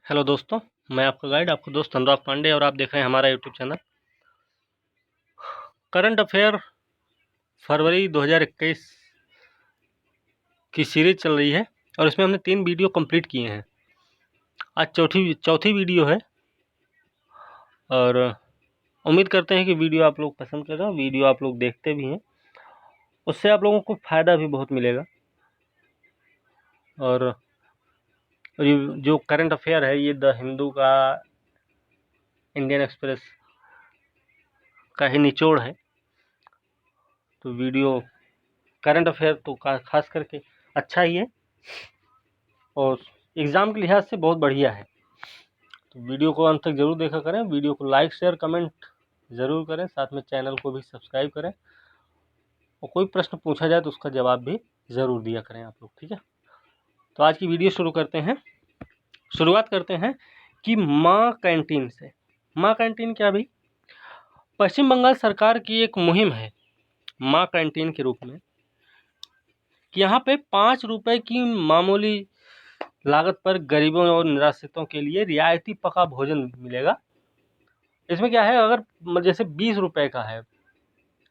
Hello दोस्तों, मैं आपका गाइड, आपका दोस्त अनुराग पांडे और आप देख रहे हैं हमारा यूट्यूब चैनल। करंट अफेयर फरवरी 2021 की सीरीज चल रही है और इसमें हमने 3 वीडियो कंप्लीट किए हैं। आज चौथी वीडियो है और उम्मीद करते हैं कि वीडियो आप लोग पसंद कर रहे हो, वीडियो आप लोग देखते भी हैं, उससे आप लोगों को फ़ायदा भी बहुत मिलेगा। और ये जो करंट अफेयर है ये द हिंदू का, इंडियन एक्सप्रेस का ही निचोड़ है। तो वीडियो करंट अफेयर तो खास करके अच्छा ही है और एग्ज़ाम के लिहाज से बहुत बढ़िया है। तो वीडियो को अंत तक ज़रूर देखा करें, वीडियो को लाइक शेयर कमेंट ज़रूर करें, साथ में चैनल को भी सब्सक्राइब करें और कोई प्रश्न पूछा जाए तो उसका जवाब भी ज़रूर दिया करें आप लोग, ठीक है। तो आज की वीडियो शुरुआत करते हैं कि माँ कैंटीन से। माँ कैंटीन क्या भाई? पश्चिम बंगाल सरकार की एक मुहिम है माँ कैंटीन के रूप में कि यहाँ पे 5 रुपए की मामूली लागत पर गरीबों और निराश्रितों के लिए रियायती पका भोजन मिलेगा। इसमें क्या है, अगर जैसे 20 रुपए का है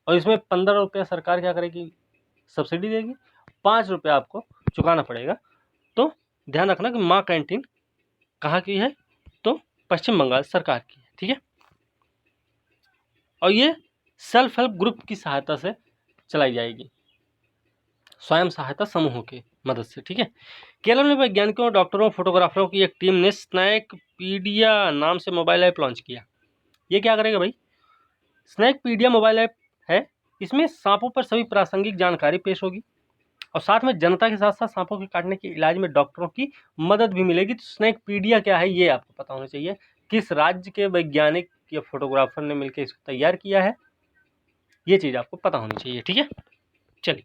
और इसमें 15 रुपये सरकार क्या करेगी, सब्सिडी देगी, 5 रुपये आपको चुकाना पड़ेगा। तो ध्यान रखना कि माँ कैंटीन कहाँ की है, तो पश्चिम बंगाल सरकार की है, ठीक है। और ये सेल्फ हेल्प ग्रुप की सहायता से चलाई जाएगी, स्वयं सहायता समूहों की मदद से, ठीक है। केरल में वैज्ञानिकों, डॉक्टरों, फोटोग्राफरों की एक टीम ने स्नैकपीडिया नाम से मोबाइल ऐप लॉन्च किया। ये क्या करेगा भाई? स्नैकपीडिया मोबाइल ऐप है, इसमें सांपों पर सभी प्रासंगिक जानकारी पेश होगी और साथ में जनता के साथ साथ सांपों के काटने के इलाज में डॉक्टरों की मदद भी मिलेगी। तो स्नैकपीडिया क्या है ये आपको पता होना चाहिए, किस राज्य के वैज्ञानिक या फोटोग्राफर ने मिलकर इसको तैयार किया है, ये चीज़ आपको पता होनी चाहिए, ठीक है। चलिए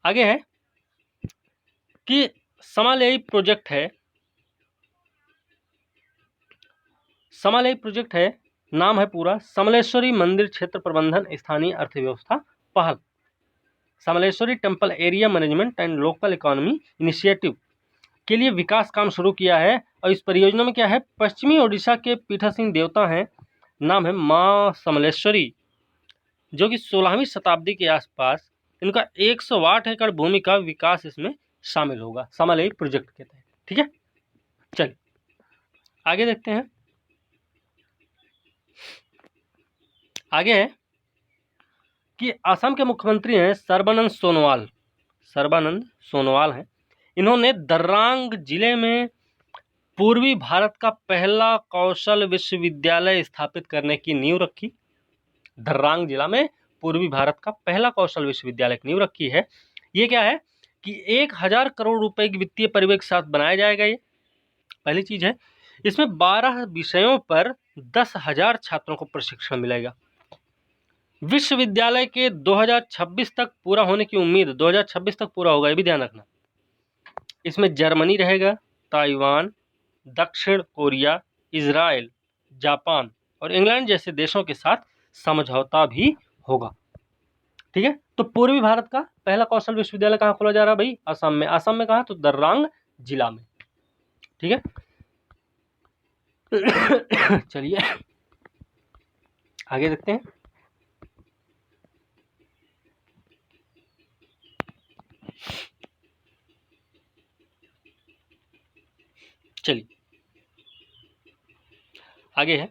आगे है कि समालयी प्रोजेक्ट है, नाम है पूरा समलेश्वरी मंदिर क्षेत्र प्रबंधन स्थानीय अर्थव्यवस्था पहल, Samaleswari temple area management and local economy initiative के लिए विकास काम शुरू किया है। और इस परियोजना में क्या है, पश्चिमी ओडिशा के पीठासीन देवता हैं, नाम है माँ समलेश्वरी, जो कि 16वीं शताब्दी के आसपास इनका 108 एकड़ भूमि का विकास इसमें शामिल होगा समालयी प्रोजेक्ट के तहत, ठीक है। चलिए आगे देखते हैं। आगे है कि असम के मुख्यमंत्री हैं सर्बानंद सोनोवाल हैं। इन्होंने दर्रांग जिले में पूर्वी भारत का पहला कौशल विश्वविद्यालय स्थापित करने की नींव रखी। दर्रांग जिला में पूर्वी भारत का पहला कौशल विश्वविद्यालय की नींव रखी है। ये क्या है कि 1000 करोड़ रुपए की वित्तीय परिव्यय के साथ बनाया जाएगा। ये पहली चीज है। इसमें 12 विषयों पर 10,000 छात्रों को प्रशिक्षण मिलेगा। विश्वविद्यालय के 2026 तक पूरा होने की उम्मीद, 2026 तक पूरा होगा, ये भी ध्यान रखना। इसमें जर्मनी रहेगा, ताइवान, दक्षिण कोरिया, इजराइल, जापान और इंग्लैंड जैसे देशों के साथ समझौता भी होगा, ठीक है। तो पूर्वी भारत का पहला कौशल विश्वविद्यालय कहाँ खोला जा रहा है भाई? असम में। असम में कहाँ? तो दर्रांग जिला में, ठीक है। चलिए आगे देखते हैं। चलिए आगे है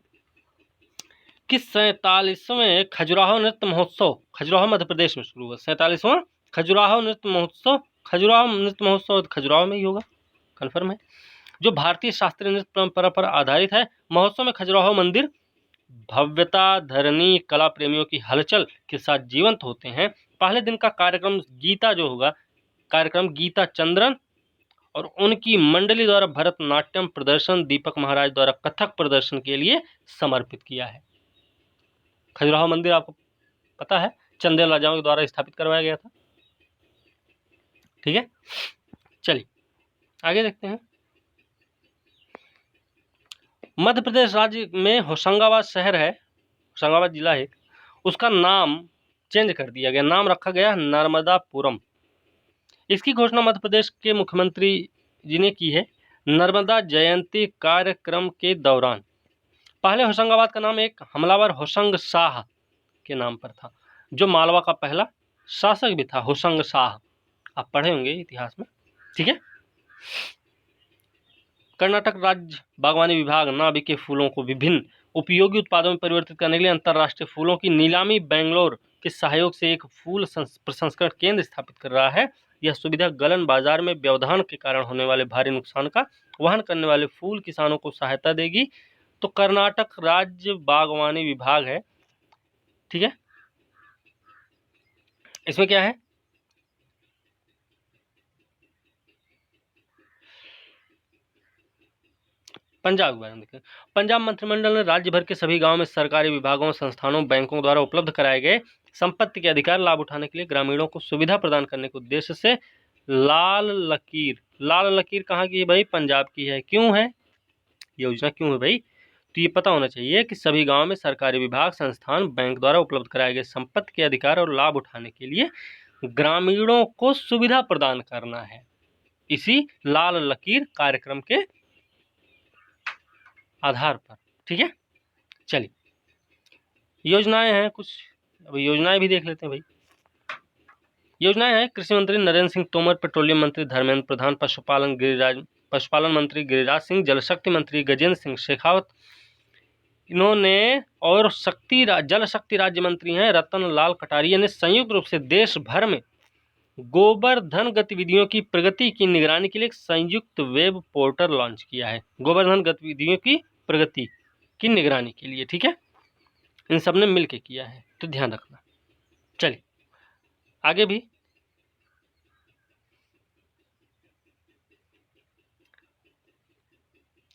कि 47वें खजुराहो नृत्य महोत्सव, खजुराहो मध्य प्रदेश में शुरू हुआ। 47वां खजुराहो नृत्य महोत्सव, खजुराहो में ही होगा, कन्फर्म है, जो भारतीय शास्त्रीय नृत्य परंपरा पर आधारित है। महोत्सव में खजुराहो मंदिर भव्यता धरनी कला प्रेमियों की हलचल के साथ जीवंत होते हैं। पहले दिन का कार्यक्रम गीता चंद्रन और उनकी मंडली द्वारा भरतनाट्यम प्रदर्शन, दीपक महाराज द्वारा कथक प्रदर्शन के लिए समर्पित किया है। खजुराहो मंदिर आपको पता है चंदेल राजाओं के द्वारा स्थापित करवाया गया था, ठीक है। चलिए आगे देखते हैं। मध्य प्रदेश राज्य में होशंगाबाद शहर है, होशंगाबाद जिला है, उसका नाम चेंज कर दिया गया, नाम रखा गया नर्मदापुरम। इसकी घोषणा मध्य प्रदेश के मुख्यमंत्री जी ने की है। नर्मदा जयंती कार्यक्रम के दौरान। पहले होशंगाबाद का नाम एक हमलावर होशंग शाह के नाम पर था, जो मालवा का पहला शासक भी था, होशंग शाह। आप पढ़े होंगे इतिहास में, ठीक है। कर्नाटक राज्य बागवानी विभाग नाभिक के फूलों को विभिन्न उपयोगी उत्पादों में परिवर्तित करने के लिए अंतर्राष्ट्रीय फूलों की नीलामी बेंगलोर के सहयोग से एक फूल प्रसंस्करण केंद्र स्थापित कर रहा है। यह सुविधा गलन बाजार में व्यवधान के कारण होने वाले भारी नुकसान का वहन करने वाले फूल किसानों को सहायता देगी। तो कर्नाटक राज्य बागवानी विभाग है, ठीक है। इसमें क्या है, पंजाब के बारे में देखें। पंजाब मंत्रिमंडल ने राज्य भर के सभी गांवों में सरकारी विभागों, संस्थानों, बैंकों द्वारा उपलब्ध कराए गए संपत्ति के अधिकार लाभ उठाने के लिए ग्रामीणों को सुविधा प्रदान करने के उद्देश्य से लाल लकीर कहाँ की है भाई? पंजाब की है। क्यों है योजना, क्यों है भाई? तो ये पता होना चाहिए कि सभी गांव में सरकारी विभाग, संस्थान, बैंक द्वारा उपलब्ध कराए गए संपत्ति के अधिकार और लाभ उठाने के लिए ग्रामीणों को सुविधा प्रदान करना है, इसी लाल लकीर कार्यक्रम के आधार पर, ठीक है। चलिए, योजनाएं हैं कुछ, अब योजनाएं भी देख लेते हैं भाई। योजनाएं हैं, कृषि मंत्री नरेंद्र सिंह तोमर, पेट्रोलियम मंत्री धर्मेंद्र प्रधान, पशुपालन मंत्री गिरिराज सिंह, जल शक्ति मंत्री गजेंद्र सिंह शेखावत, इन्होंने, और जल शक्ति राज्य मंत्री हैं रतन लाल कटारिया ने संयुक्त रूप से देश भर में गोवर्धन गतिविधियों की प्रगति की निगरानी के लिए एक संयुक्त वेब पोर्टल लॉन्च किया है। गोवर्धन गतिविधियों की प्रगति की निगरानी के लिए, ठीक है, इन सब ने मिलकर किया है, तो ध्यान रखना। चलिए आगे भी,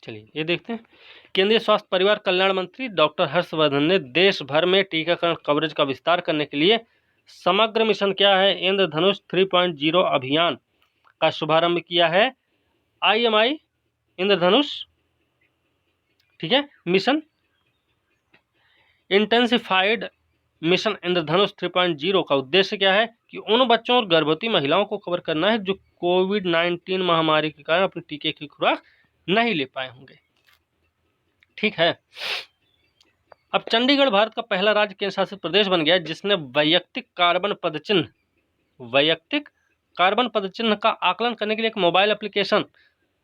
चलिए ये देखते हैं। केंद्रीय स्वास्थ्य परिवार कल्याण मंत्री डॉक्टर हर्षवर्धन ने देश भर में टीकाकरण कवरेज का विस्तार करने के लिए समग्र मिशन क्या है, इंद्रधनुष 3.0 अभियान का शुभारंभ किया है। IMI इंद्रधनुष, ठीक है, मिशन इंटेंसिफाइड मिशन इंद्रधनुष 3.0 का उद्देश्य क्या है कि उन बच्चों और गर्भवती महिलाओं को कवर करना है जो कोविड-19 महामारी के कारण अपने टीके की खुराक नहीं ले पाए होंगे, ठीक है। अब चंडीगढ़ भारत का पहला राज्य केंद्र शासित प्रदेश बन गया जिसने वैयक्तिक कार्बन पदचिन्ह का आकलन करने के लिए एक mobile application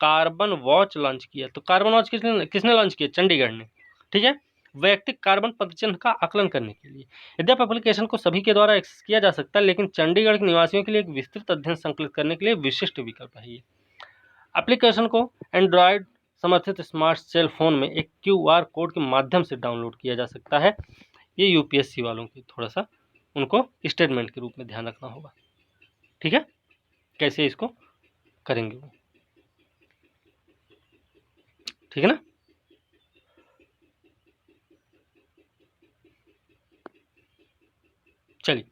carbon watch launch किया। तो कार्बन वॉच किसने लॉन्च किया? चंडीगढ़ ने, ठीक है, वैयक्तिक कार्बन पदचिन्ह का आकलन करने के लिए। यद्यपि एप्लीकेशन को सभी के द्वारा एक्सेस किया जा सकता है, लेकिन चंडीगढ़ के निवासियों के लिए एक विस्तृत अध्ययन संकलित करने के लिए विशिष्ट विकल्प है ये। एप्लीकेशन को एंड्रॉयड समर्थित स्मार्ट सेल फोन में एक QR कोड के माध्यम से डाउनलोड किया जा सकता है। ये UPSC वालों की थोड़ा सा उनको स्टेटमेंट के रूप में ध्यान रखना होगा, ठीक है, कैसे इसको करेंगे वो, ठीक है ना। चलिए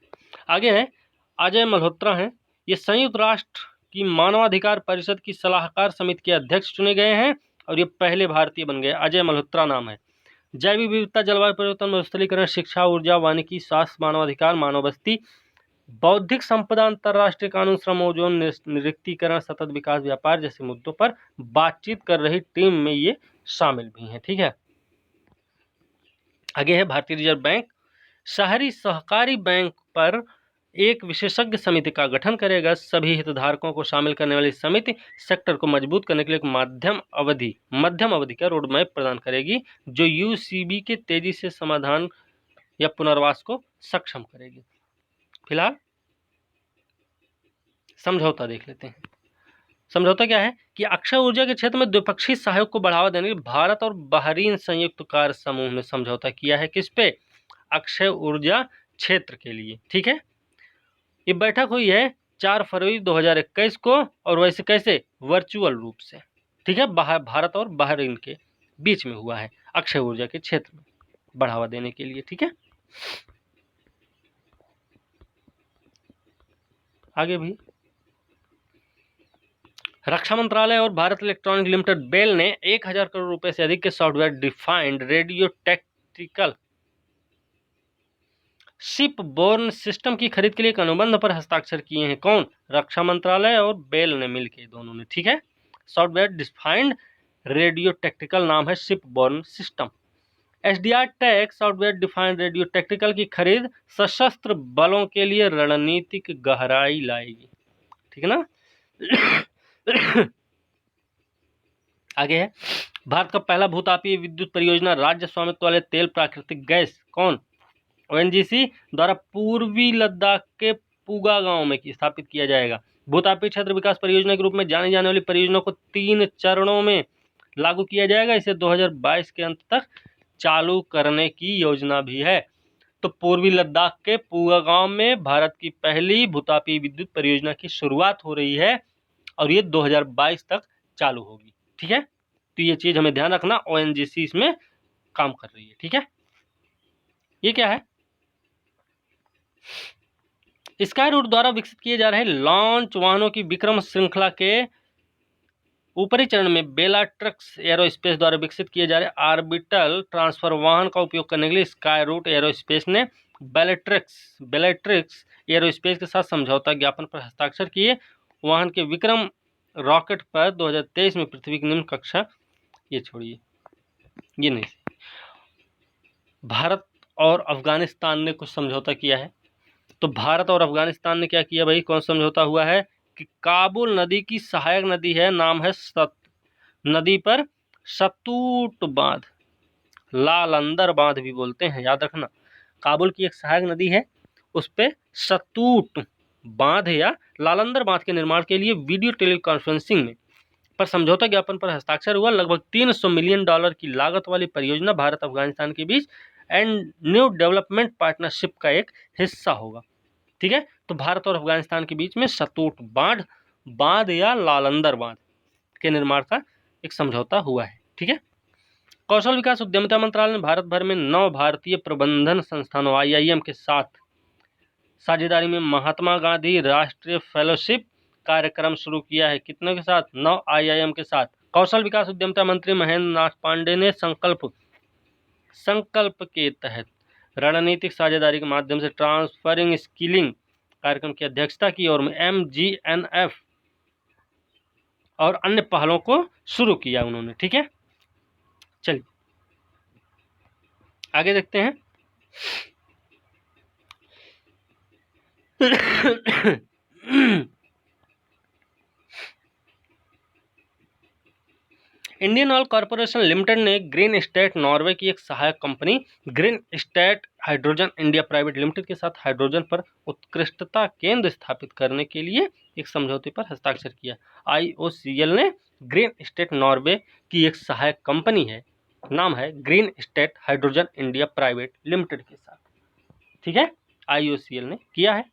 आगे है, अजय मल्होत्रा हैं, ये संयुक्त राष्ट्र की मानवाधिकार परिषद की सलाहकार समिति के अध्यक्ष चुने गए हैं और ये पहले भारतीय बन गए। अजय मल्होत्रा नाम है। जैविक विविधता, जलवायु परिवर्तन, मरुस्थलीकरण, शिक्षा, ऊर्जा, वानिकी, स्वास्थ्य, मानवाधिकार, मानव बस्ती, बौद्धिक संपदा, अंतर्राष्ट्रीय कानून, श्रम, ओजोन, निरस्त्रीकरण, सतत विकास, व्यापार जैसे मुद्दों पर बातचीत कर रही टीम में ये शामिल भी हैं, ठीक है। आगे है भारतीय रिजर्व बैंक, शहरी सहकारी बैंक पर एक विशेषज्ञ समिति का गठन करेगा। सभी हितधारकों को शामिल करने वाली समिति सेक्टर को मजबूत करने के लिए एक मध्यम अवधि का रोड मैप प्रदान करेगी, जो UCB के तेजी से समाधान या पुनर्वास को सक्षम करेगी। फिलहाल समझौता देख लेते हैं। समझौता क्या है कि अक्षय ऊर्जा के क्षेत्र में द्विपक्षीय सहयोग को बढ़ावा देने के लिए भारत और बहरीन संयुक्त कार्य समूह ने समझौता किया है। किस पे? अक्षय ऊर्जा क्षेत्र के लिए, ठीक है। ये बैठक हुई है 4 फरवरी 2021 को, और वैसे कैसे? वर्चुअल रूप से, ठीक है, भारत और बहरीन के बीच में हुआ है अक्षय ऊर्जा के क्षेत्र में बढ़ावा देने के लिए, ठीक है। आगे भी, रक्षा मंत्रालय और भारत इलेक्ट्रॉनिक लिमिटेड बेल ने 1000 करोड़ रुपए से अधिक के software defined radio tactical ship borne system की खरीद के लिए एक अनुबंध पर हस्ताक्षर किए हैं। कौन? रक्षा मंत्रालय और बेल ने मिलकर, दोनों ने, ठीक है। सॉफ्टवेयर डिफाइंड रेडियो टेक्टिकल नाम है shipborne system. SDR tech software defined radio tactical की खरीद सशस्त्र बलों के लिए रणनीतिक गहराई लाएगी। ठीक है ना। आगे है, भारत का पहला भूतापीय विद्युत परियोजना राज्य स्वामित्व वाले तेल प्राकृतिक गैस कौन? ONGC द्वारा पूर्वी लद्दाख के पूगा गांव में स्थापित किया जाएगा। भूतापीय क्षेत्र विकास परियोजना के रूप में जानी जाने वाली परियोजना को 3 चरणों में लागू किया जाएगा। इसे 2022 के अंत तक चालू करने की योजना भी है। तो पूर्वी लद्दाख के पूगा गांव में भारत की पहली भूतापीय विद्युत परियोजना की शुरुआत हो रही है और ये 2022 तक चालू होगी। ठीक है, तो ये चीज हमें ध्यान रखना, ONGC इसमें काम कर रही है। ठीक है, ये क्या है? स्काई रूट द्वारा विकसित किए जा रहे लॉन्च वाहनों की विक्रम श्रृंखला के ऊपरी चरण में बेलाट्रिक्स एरोस्पेस द्वारा विकसित किए जा रहे ऑर्बिटल ट्रांसफर वाहन का उपयोग करने के लिए स्काई रूट एरोस्पेस ने बेलाट्रिक्स एरोस्पेस के साथ समझौता ज्ञापन पर हस्ताक्षर किए। वाहन के विक्रम रॉकेट पर 2023 में पृथ्वी की निम्न कक्षा, ये छोड़िए, ये नहीं, भारत और अफगानिस्तान ने कुछ समझौता किया है। तो भारत और अफगानिस्तान ने क्या किया भाई, कौन समझौता हुआ है कि काबुल नदी की सहायक नदी है, नाम है नदी पर सतूट बांध, लालंदर बांध भी बोलते हैं, याद रखना। काबुल की एक सहायक नदी है, उस पे सतूट बांध या लालंदर बांध के निर्माण के लिए वीडियो टेलीकॉन्फ्रेंसिंग में पर समझौता ज्ञापन पर हस्ताक्षर हुआ। लगभग $300 मिलियन की लागत वाली परियोजना भारत अफगानिस्तान के बीच एंड न्यू डेवलपमेंट पार्टनरशिप का एक हिस्सा होगा। ठीक है, तो भारत और अफगानिस्तान के बीच में सतूट बांध या लालंदर बांध के निर्माण का एक समझौता हुआ है। ठीक है, कौशल विकास उद्यमिता मंत्रालय ने भारत भर में 9 भारतीय प्रबंधन संस्थानों IIM के साथ साझेदारी में महात्मा गांधी राष्ट्रीय फेलोशिप कार्यक्रम शुरू किया है। कितने के साथ? 9 IIM के साथ। कौशल विकास उद्यमिता मंत्री महेंद्र नाथ पांडे ने संकल्प के तहत रणनीतिक साझेदारी के माध्यम से ट्रांसफरिंग स्किलिंग कार्यक्रम की अध्यक्षता की और MGNF और अन्य पहलों को शुरू किया उन्होंने। ठीक है, चलिए आगे देखते हैं। इंडियन ऑयल कॉर्पोरेशन लिमिटेड ने ग्रीन स्टेट नॉर्वे की एक सहायक company green state hydrogen India private limited के साथ हाइड्रोजन पर उत्कृष्टता केंद्र स्थापित करने के लिए एक समझौते पर हस्ताक्षर किया। IOCL ने ग्रीन स्टेट नॉर्वे की एक सहायक कंपनी है, नाम है green state hydrogen India private limited के साथ। ठीक है, IOCL ने किया है,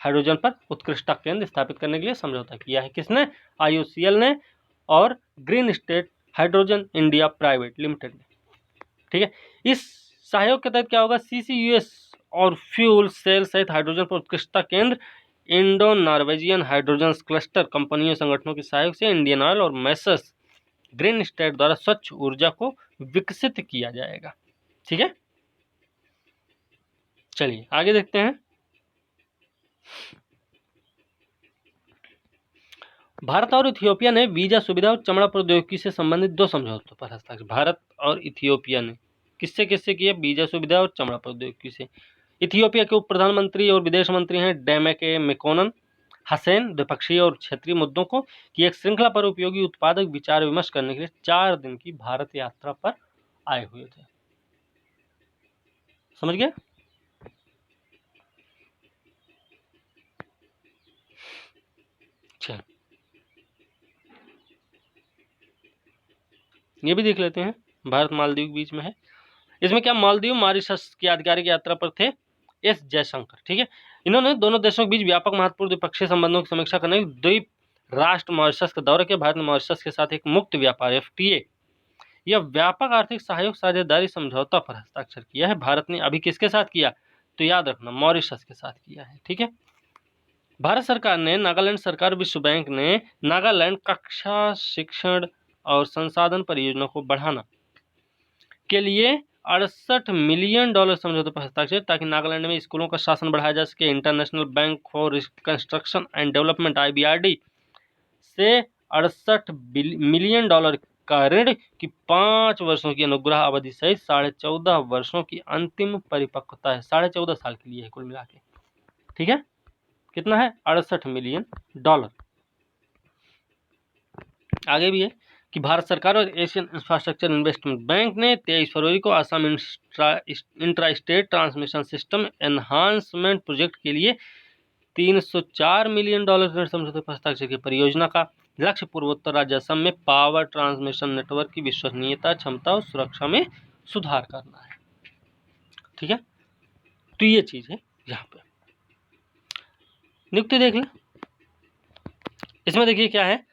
हाइड्रोजन पर उत्कृष्टता केंद्र स्थापित करने के लिए समझौता किया है। किसने? IOCL ने और green state hydrogen India private limited ने। ठीक है, इस सहयोग के तहत क्या होगा? CCUS और फ्यूल सेल सहित हाइड्रोजन पर उत्कृष्टता केंद्र इंडो नॉर्वेजियन हाइड्रोजन क्लस्टर कंपनियों संगठनों के सहयोग से इंडियन ऑयल और मैसर्स ग्रीन स्टेट द्वारा स्वच्छ ऊर्जा को विकसित किया जाएगा। ठीक है, चलिए आगे देखते हैं। भारत और इथियोपिया ने वीजा सुविधा और चमड़ा प्रौद्योगिकी से संबंधित 2 समझौतों पर हस्ताक्षर। भारत और इथियोपिया ने किससे किससे किया? वीजा सुविधा और चमड़ा प्रौद्योगिकी से। इथियोपिया के उप प्रधानमंत्री और विदेश मंत्री हैं डेमेके मेकोनन हसैन द्विपक्षीय और क्षेत्रीय मुद्दों को की एक श्रृंखला पर उपयोगी उत्पादक विचार विमर्श करने के लिए 4 दिन की भारत यात्रा पर आए हुए थे। समझ गए? चल ये भी देख लेते हैं। भारत मालदीव के बीच में है। इसमें क्या, मालदीव मॉरिशस की आधिकारिक यात्रा पर थे S जयशंकर। ठीक है, इन्होंने दोनों देशों के बीच व्यापक महत्वपूर्ण द्विपक्षीय संबंधों की समीक्षा करने द्वीप राष्ट्र मॉरिशस का दौरा किया। भारत ने मॉरिशस के साथ एक मुक्त व्यापार FTA या व्यापक आर्थिक सहयोग साझेदारी समझौता पर हस्ताक्षर किया है। भारत ने अभी किसके साथ किया? तो याद रखना, मॉरिशस के साथ किया है। ठीक है, भारत सरकार ने नागालैंड सरकार, विश्व बैंक ने नागालैंड कक्षा शिक्षण और संसाधन परियोजना को बढ़ाना के लिए $68 मिलियन समझौते पर हस्ताक्षर, ताकि नागालैंड में स्कूलों का शासन बढ़ाया जा सके। International bank for reconstruction and development IBRD से 68 मिलियन डॉलर का ऋण की 5 वर्षों की अनुग्रह अवधि सहित 14.5 वर्षों की अंतिम परिपक्वता है। 14.5 साल के लिए है कुल मिला के। ठीक है, कितना है? 68 मिलियन डॉलर। आगे भी है कि भारत सरकार और एशियन इंफ्रास्ट्रक्चर इन्वेस्टमेंट बैंक ने 23 फरवरी को Assam intra state transmission system enhancement project के लिए 304 मिलियन डॉलर ऋण समझौते पर हस्ताक्षर की। परियोजना का लक्ष्य पूर्वोत्तर राज्य असम में पावर ट्रांसमिशन नेटवर्क की विश्वसनीयता, क्षमता और सुरक्षा में सुधार करना है। ठीक है, तो ये चीज है। यहाँ पे नियुक्ति देख लें। इसमें देखिए क्या है,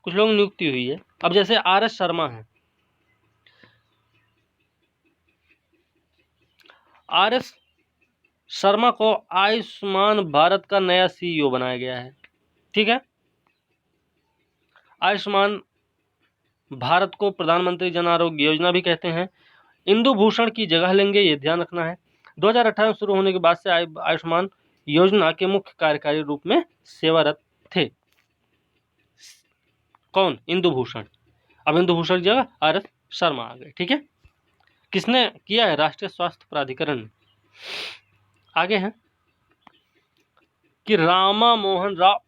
कुछ लोग नियुक्ति हुई है। अब जैसे RS शर्मा है, RS शर्मा को आयुष्मान भारत का नया CEO बनाया गया है। ठीक है, आयुष्मान भारत को प्रधानमंत्री जन आरोग्य योजना भी कहते हैं। इंदु भूषण की जगह लेंगे, ये ध्यान रखना है। 2018 में शुरू होने के बाद से आयुष्मान योजना के मुख्य कार्यकारी रूप में सेवारत थे। कौन? इंदु भूषण। अब इंदु भूषण की जगह RS शर्मा आ गए। ठीक है, किसने किया है? राष्ट्रीय स्वास्थ्य प्राधिकरण ने। आगे है कि रामा मोहन राव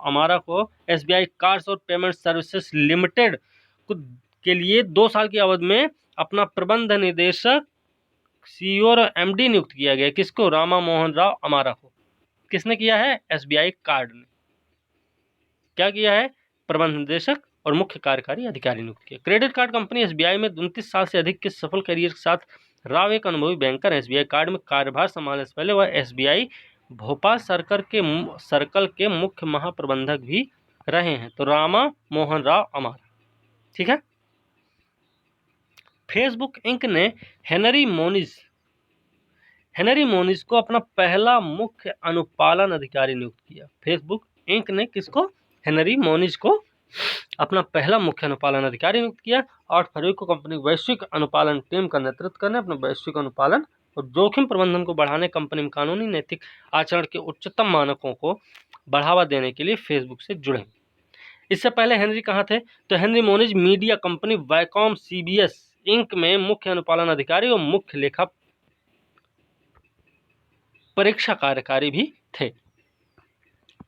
अमारा को SBI कार्ड्स और पेमेंट सर्विसेज लिमिटेड के लिए 2 साल की अवधि में अपना प्रबंध निदेशक, CEO और MD नियुक्त किया गया। किसको? रामा मोहन राव अमारा को। किसने किया है? SBI कार्ड ने। क्या किया है? प्रबंध निदेशक और मुख्य कार्यकारी अधिकारी नियुक्त किया। क्रेडिट कार्ड कंपनी SBI में 29 साल से अधिक के सफल करियर के साथ राव एक अनुभवी बैंकर। SBI कार्ड में कार्यभार संभालने से पहले वह SBI भोपाल सर्कल के मुख्य महाप्रबंधक भी रहे हैं। तो रामा मोहन राव अमारा। ठीक है, फेसबुक इंक ने हेनरी मोनिज को अपना पहला मुख्य अनुपालन अधिकारी नियुक्त किया। फेसबुक इंक ने किसको? हेनरी मोनिज को अपना पहला मुख्य अनुपालन अधिकारी नियुक्त किया। 8 फरवरी को कंपनी वैश्विक अनुपालन टीम का नेतृत्व करने, अपने वैश्विक अनुपालन और जोखिम प्रबंधन को बढ़ाने, कंपनी में कानूनी नैतिक आचरण के उच्चतम मानकों को बढ़ावा देने के लिए फेसबुक से जुड़े। इससे पहले हेनरी कहाँ थे? तो Henry Moniz media company Viacom CBS Inc में मुख्य अनुपालन अधिकारी और मुख्य लेखा परीक्षा कार्यकारी भी थे।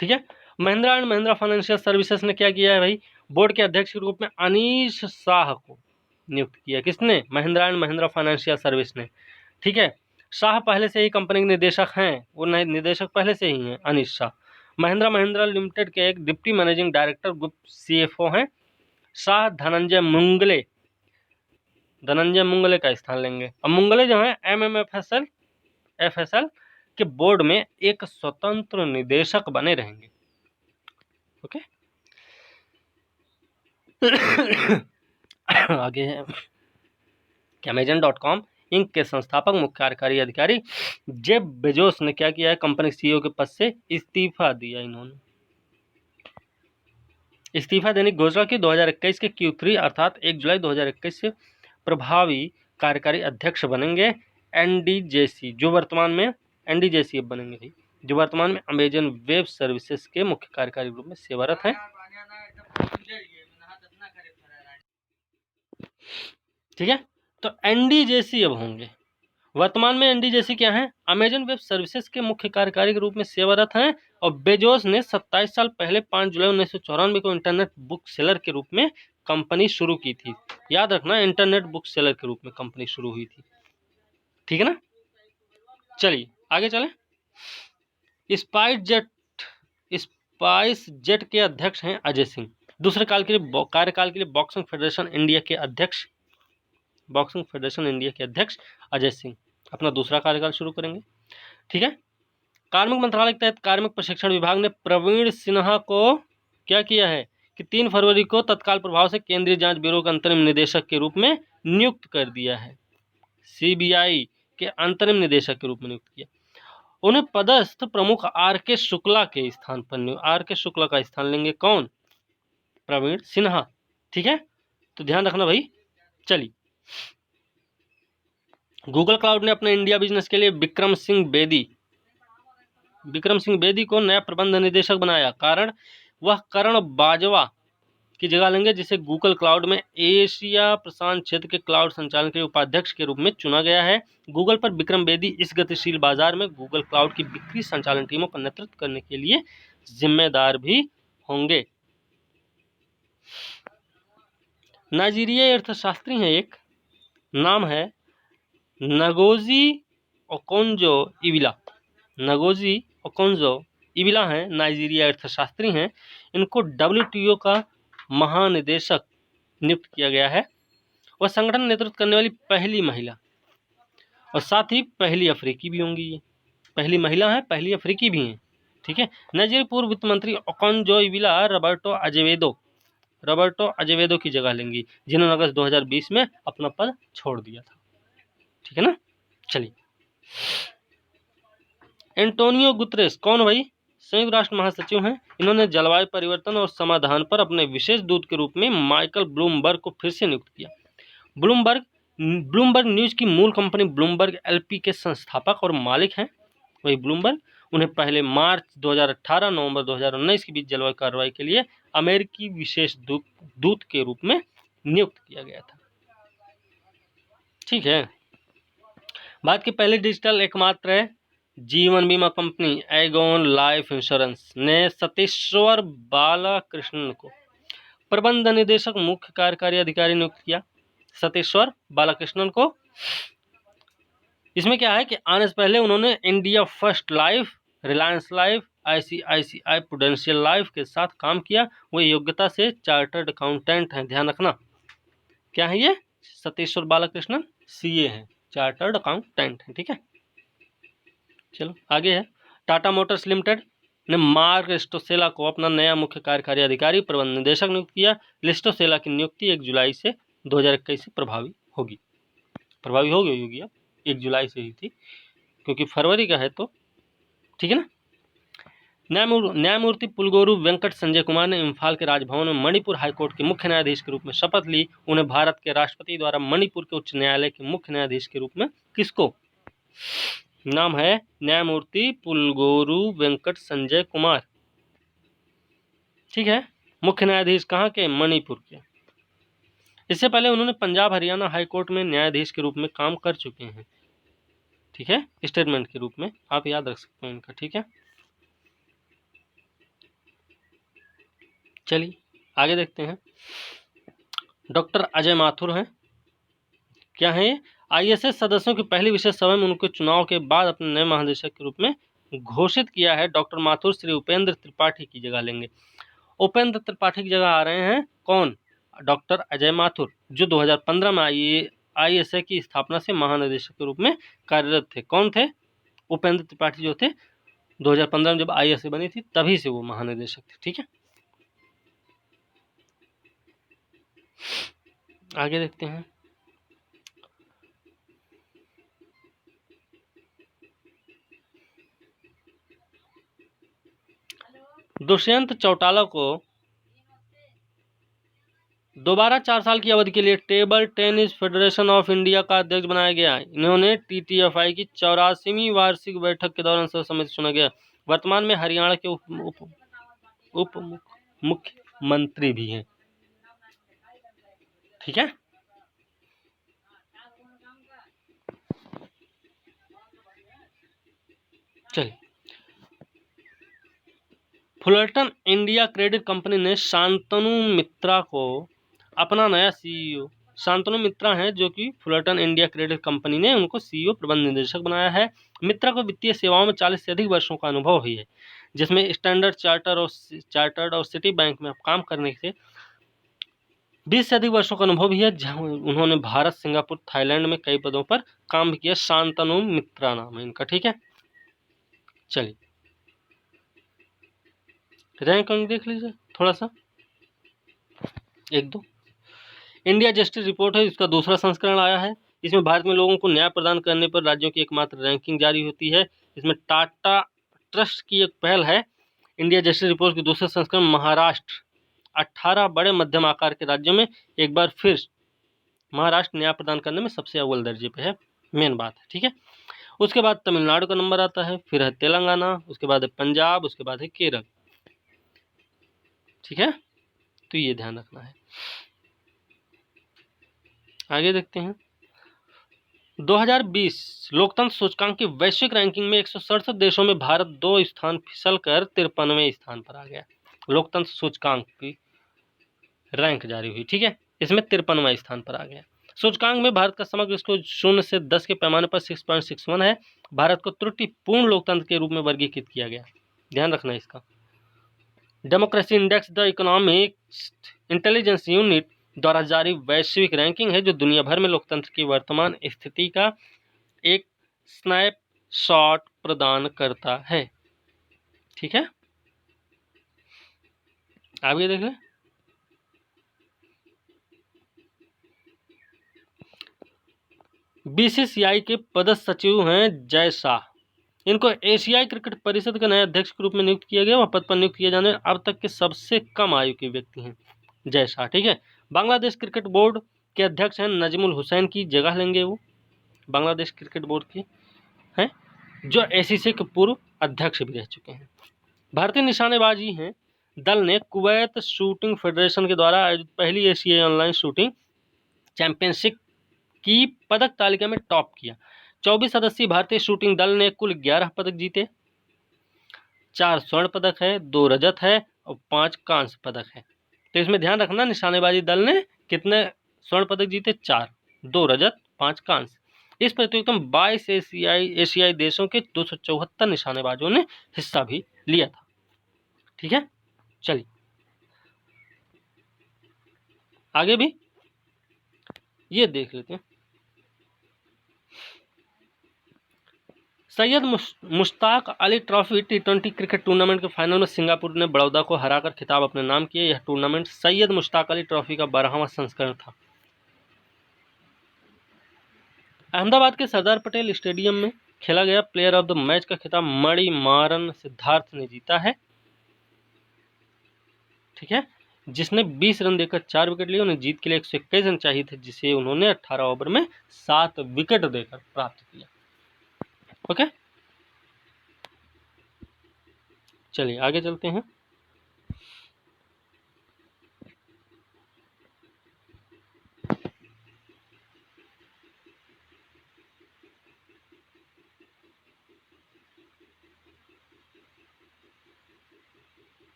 ठीक है, Mahindra and Mahindra financial services ने क्या किया है भाई? बोर्ड के अध्यक्ष के रूप में अनीश शाह को नियुक्त किया। किसने? Mahindra and Mahindra financial service ने। ठीक है, शाह पहले से ही कंपनी के निदेशक हैं, वो निदेशक पहले से ही हैं, अनीश शाह। महिंद्रा लिमिटेड के एक deputy managing director group CFO हैं। शाह धनंजय मुंगले का स्थान लेंगे। अब मुंगले जो है FSL के बोर्ड में एक स्वतंत्र निदेशक बने रहेंगे। ओके आगे है कि Amazon.com इंक के संस्थापक मुख्य कार्यकारी अधिकारी जेफ बेजोस ने क्या किया है? कंपनी CEO के पद से इस्तीफा दिया। इन्होंने इस्तीफा देने की घोषणा की। 2021 के Q3 अर्थात 1 जुलाई 2021 से प्रभावी कार्यकारी अध्यक्ष बनेंगे NDJC, जो वर्तमान में NDJC अब बनेंगे भाई, जो वर्तमान में अमेजन वेब सर्विसेज के मुख्य कार्यकारी रूप में सेवारत हैं। ठीक है, तो NDJC अब होंगे। वर्तमान में NDJC क्या है? अमेजन वेब सर्विसेज के मुख्य कार्यकारी के रूप में सेवारत हैं। और बेजोस ने 27 साल पहले 5 जुलाई 1994 को इंटरनेट बुक सेलर के रूप में कंपनी शुरू की थी। याद रखना, इंटरनेट बुक सेलर के रूप में कंपनी शुरू हुई थी। ठीक है ना, चलिए आगे चलें। स्पाइस जेट के अध्यक्ष हैं अजय सिंह। दूसरे कार्यकाल के लिए बॉक्सिंग फेडरेशन इंडिया के अध्यक्ष अजय सिंह अपना दूसरा कार्यकाल शुरू करेंगे। ठीक है, कार्मिक मंत्रालय के तहत कार्मिक प्रशिक्षण विभाग ने प्रवीण सिन्हा को क्या किया है कि 3 फरवरी को तत्काल प्रभाव से केंद्रीय जांच ब्यूरो के अंतरिम निदेशक के रूप में नियुक्त कर दिया है। CBI के अंतरिम निदेशक के रूप में नियुक्त किया। उन्हें पदस्थ प्रमुख RK शुक्ला के स्थान पर RK शुक्ला का स्थान लेंगे। कौन? प्रवीण सिन्हा। ठीक है, तो ध्यान रखना भाई। चलिए, गूगल क्लाउड ने अपने इंडिया बिजनेस के लिए विक्रम सिंह बेदी विक्रम सिंह बेदी को नया प्रबंध निदेशक बनाया। कारण वह करण बाजवा की जगह लेंगे, जिसे गूगल क्लाउड में एशिया प्रशांत क्षेत्र के क्लाउड संचालन के उपाध्यक्ष के रूप में चुना गया है। गूगल पर विक्रम बेदी इस गतिशील बाजार में गूगल क्लाउड की बिक्री संचालन टीमों का नेतृत्व करने के लिए जिम्मेदार भी होंगे। नाइजीरियाई अर्थशास्त्री हैं, एक नाम है नगोजी ओकोंजो-इविला। नगोजी ओकोंजो-इविला हैं, नाइजीरिया अर्थशास्त्री हैं। इनको WTO का महानिदेशक नियुक्त किया गया है। वह संगठन नेतृत्व करने वाली पहली महिला और साथ ही पहली अफ्रीकी भी होंगी। ये पहली महिला है, पहली अफ्रीकी भी हैं। ठीक है। नाइजीरिया पूर्व वित्त मंत्री ओकोंजो-इविला रॉबर्टो अजेवेदो की जगह लेंगी, जिन्होंने अगस्त 2020 में अपना पद छोड़ दिया था। ठीक है ना। चलिए, एंटोनियो गुतरेस कौन भाई? संयुक्त राष्ट्र महासचिव हैं। इन्होंने जलवायु परिवर्तन और समाधान पर अपने विशेष दूत के रूप में माइकल ब्लूमबर्ग को फिर से नियुक्त किया। ब्लूमबर्ग न्यूज की मूल कंपनी ब्लूमबर्ग LP के संस्थापक और मालिक हैं। वही ब्लूमबर्ग उन्हें पहले मार्च 2018 नवंबर 2019 के बीच जलवायु कार्रवाई के लिए अमेरिकी विशेष दूत के रूप में नियुक्त किया गया था। ठीक है। भारत की पहली डिजिटल एकमात्र जीवन बीमा कंपनी एगोन लाइफ इंश्योरेंस ने सतीश्वर बालाकृष्णन को प्रबंध निदेशक मुख्य कार्यकारी अधिकारी नियुक्त किया। सतीश्वर बालाकृष्णन को इसमें क्या है कि आने से पहले उन्होंने India first life, Reliance life, ICICI prudential life के साथ काम किया। वो योग्यता से चार्टर्ड अकाउंटेंट हैं, ध्यान रखना। क्या है ये? सतीश्वर बालाकृष्णन CA हैं, चार्टर्ड अकाउंटेंट हैं। ठीक है। चलो आगे है। टाटा मोटर्स लिमिटेड ने मार्क लिस्टोसेला को अपना नया मुख्य कार्यकारी अधिकारी प्रबंध निदेशक नियुक्त किया। लिस्टोसेला की नियुक्ति 1 जुलाई से 2021 से प्रभावी होगी अब 1 जुलाई से ही थी, क्योंकि फरवरी का है तो। ठीक है ना। न्यायमूर्ति पुलगोरू वेंकट संजय कुमार ने इम्फाल के राजभवन में मणिपुर हाईकोर्ट के मुख्य न्यायाधीश के रूप में शपथ ली। उन्हें भारत के राष्ट्रपति द्वारा मणिपुर के उच्च न्यायालय के मुख्य न्यायाधीश के रूप में किसको? नाम है न्यायमूर्ति पुलगोरू वेंकट संजय कुमार। ठीक है। मुख्य न्यायाधीश कहाँ के? मणिपुर के। इससे पहले उन्होंने पंजाब हरियाणा हाईकोर्ट में न्यायाधीश के रूप में काम कर चुके हैं। ठीक है। स्टेटमेंट के रूप में आप याद रख सकते हैं इनका। ठीक है। चलिए आगे देखते हैं। डॉक्टर अजय माथुर हैं। क्या है? ISS सदस्यों की पहली विशेष सभा में उनके चुनाव के बाद अपने नए महानिदेशक के रूप में घोषित किया है। डॉक्टर माथुर श्री उपेंद्र त्रिपाठी की जगह लेंगे। उपेंद्र त्रिपाठी की जगह आ रहे हैं कौन? डॉक्टर अजय माथुर, जो 2015 में ISS की स्थापना से महानिदेशक के रूप में कार्यरत थे। कौन थे? उपेंद्र त्रिपाठी जो थे 2015 में जब ISS बनी थी तभी से वो महानिदेशक थे। ठीक है। आगे देखते हैं। दुष्यंत चौटाला को दोबारा 4 साल की अवधि के लिए table tennis federation of India का अध्यक्ष बनाया गया। इन्होंने TTFI की 84वीं वार्षिक बैठक के दौरान सर्वसम्मति चुना गया। वर्तमान में हरियाणा के उप मुख्यमंत्री भी हैं। ठीक है। चलिए, फुलरटन इंडिया क्रेडिट कंपनी ने शांतनु मित्रा को अपना नया CEO, शांतनु मित्रा हैं जो कि फुलरटन इंडिया क्रेडिट कंपनी ने उनको CEO प्रबंध निदेशक बनाया है। मित्रा को वित्तीय सेवाओं में 40 से अधिक वर्षों का अनुभव हुई है, जिसमें स्टैंडर्ड चार्टर्ड और सिटी बैंक में काम करने से 20 से अधिक वर्षों का अनुभव भी है, जहां उन्होंने भारत, सिंगापुर, थाईलैंड में कई पदों पर काम भी किया। शांतनु मित्रा नाम है इनका। ठीक है। चलिए रैंक देख लीजिए थोड़ा सा, 1-2। इंडिया जस्टिस रिपोर्ट है, इसका दूसरा संस्करण आया है। इसमें भारत में लोगों को न्याय प्रदान करने पर राज्यों की एकमात्र रैंकिंग जारी होती है। इसमें टाटा ट्रस्ट की एक पहल है। इंडिया जस्टिस रिपोर्ट की दूसरा संस्करण महाराष्ट्र 18 बड़े मध्यम आकार के राज्यों में एक बार फिर महाराष्ट्र न्याय प्रदान करने में सबसे अव्वल दर्जे पे है। मेन बात है। ठीक है। उसके बाद तमिलनाडु का नंबर आता है, फिर है तेलंगाना, उसके बाद है पंजाब, उसके बाद है केरल। ठीक है, तो ये ध्यान रखना है। आगे देखते हैं। 2020 लोकतंत्र सूचकांक की वैश्विक रैंकिंग में 167 देशों में भारत 2 स्थान फिसलकर 53वें स्थान पर आ गया। लोकतंत्र सूचकांक की रैंक जारी हुई, ठीक है, इसमें 53वां स्थान पर आ गया। सूचकांक में भारत का समग्र स्कोर 0 से 10 के पैमाने पर 6.61 है। भारत को त्रुटिपूर्ण लोकतंत्र के रूप में वर्गीकृत किया गया, ध्यान रखना इसका। Democracy index the economic intelligence unit द्वारा जारी वैश्विक रैंकिंग है, जो दुनिया भर में लोकतंत्र की वर्तमान स्थिति का एक स्नैपशॉट प्रदान करता है। ठीक है, आगे देख लें। बीसीसीआई के पदस्थ सचिव हैं जय शाह। इनको एशियाई क्रिकेट परिषद के नए अध्यक्ष के रूप में नियुक्त किया गया। वह पद पर नियुक्त किए जाने अब तक के सबसे कम आयु के व्यक्ति हैं जय शाह। ठीक है, बांग्लादेश क्रिकेट बोर्ड के अध्यक्ष हैं नजमुल हुसैन की जगह लेंगे वो, बांग्लादेश क्रिकेट बोर्ड की हैं, जो एसीसी के पूर्व अध्यक्ष भी रह चुके हैं। भारतीय निशानेबाजी हैं दल ने कुवैत शूटिंग फेडरेशन के द्वारा आयोजित पहली एशियाई ऑनलाइन शूटिंग चैंपियनशिप की पदक तालिका में टॉप किया। 24 सदस्यीय भारतीय शूटिंग दल ने कुल 11 पदक जीते। 4 स्वर्ण पदक है, 2 रजत है और 5 कांस्य पदक है। तो इसमें ध्यान रखना, निशानेबाजी दल ने कितने स्वर्ण पदक जीते? 4, 2 रजत, 5 कांस्य। इस प्रतियोगिता में 22 एशियाई देशों के 274 निशानेबाजों ने हिस्सा भी लिया था। ठीक है, चलिए आगे भी ये देख लेते हैं। Syed Mushtaq Ali trophy T20 cricket tournament के फाइनल में सिंगापुर ने बड़ौदा को हराकर खिताब अपने नाम किया। यह टूर्नामेंट सैयद मुश्ताक अली ट्रॉफी का 12वां संस्करण था। अहमदाबाद के सरदार पटेल स्टेडियम में खेला गया प्लेयर ऑफ द मैच का खिताब मणिमारन सिद्धार्थ ने जीता है। ठीक है, जिसने 20 रन देकर 4 विकेट लिए। उन्हें जीत के लिए 121 रन चाहिए थे, जिसे उन्होंने 18 ओवर में 7 विकेट देकर प्राप्त किया। ओके, चलिए आगे चलते हैं।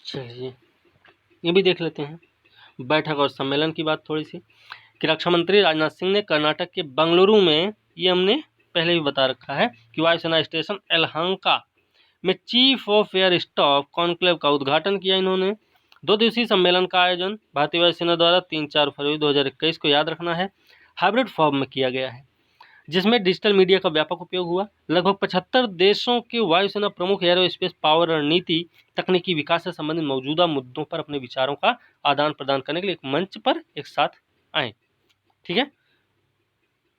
चलिए ये भी देख लेते हैं, बैठक और सम्मेलन की बात थोड़ी सी। कि रक्षा मंत्री राजनाथ सिंह ने कर्नाटक के बंगलुरु में, ये हमने पहले भी बता रखा है, कि वायुसेना स्टेशन यलहंका में chief of air staff conclave का उद्घाटन किया। इन्होंने 2 दिवसीय सम्मेलन का आयोजन भारतीय वायुसेना द्वारा 3-4 फरवरी 2021 को, याद रखना है, हाइब्रिड फॉर्म में किया गया है, जिसमें डिजिटल मीडिया का व्यापक उपयोग हुआ। लगभग 75 देशों के वायुसेना प्रमुख एरोस्पेस पावर रणनीति तकनीकी विकास से संबंधित मौजूदा मुद्दों पर अपने विचारों का आदान प्रदान करने के लिए एक मंच पर एक साथ आए। ठीक है,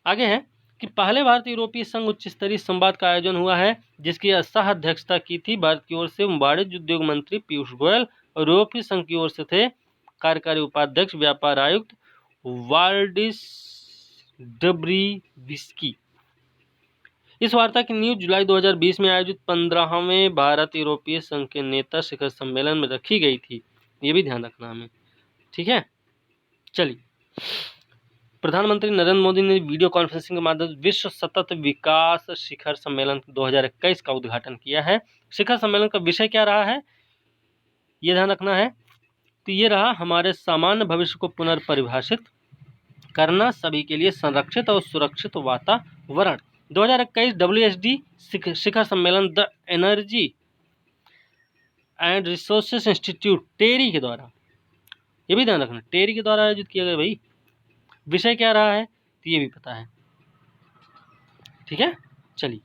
आगे है कि पहले भारत यूरोपीय संघ उच्च स्तरीय संवाद का आयोजन हुआ है, जिसकी सह अध्यक्षता की थी भारत की ओर से वाणिज्य उद्योग मंत्री पीयूष गोयल और यूरोपीय संघ की ओर से थे कार्यकारी उपाध्यक्ष व्यापार आयुक्त वाल्डिस डब्रीविस्की। इस वार्ता की नींव जुलाई 2020 में आयोजित 15वें भारत यूरोपीय संघ के नेता शिखर सम्मेलन में रखी गई थी। ये भी ध्यान रखना हमें। ठीक है, चलिए। प्रधानमंत्री नरेंद्र मोदी ने वीडियो कॉन्फ्रेंसिंग के माध्यम से विश्व सतत विकास शिखर सम्मेलन 2021 का उद्घाटन किया है। शिखर सम्मेलन का विषय क्या रहा है, ये ध्यान रखना है। तो ये रहा, हमारे सामान्य भविष्य को पुनर्परिभाषित करना, सभी के लिए संरक्षित और सुरक्षित वातावरण। 2021 WSD शिखर सम्मेलन the energy and resources institute TERI के द्वारा, ये भी ध्यान रखना, टेरी के द्वारा आयोजित किया गया। भाई विषय क्या रहा है तो ये भी पता है। ठीक है, चलिए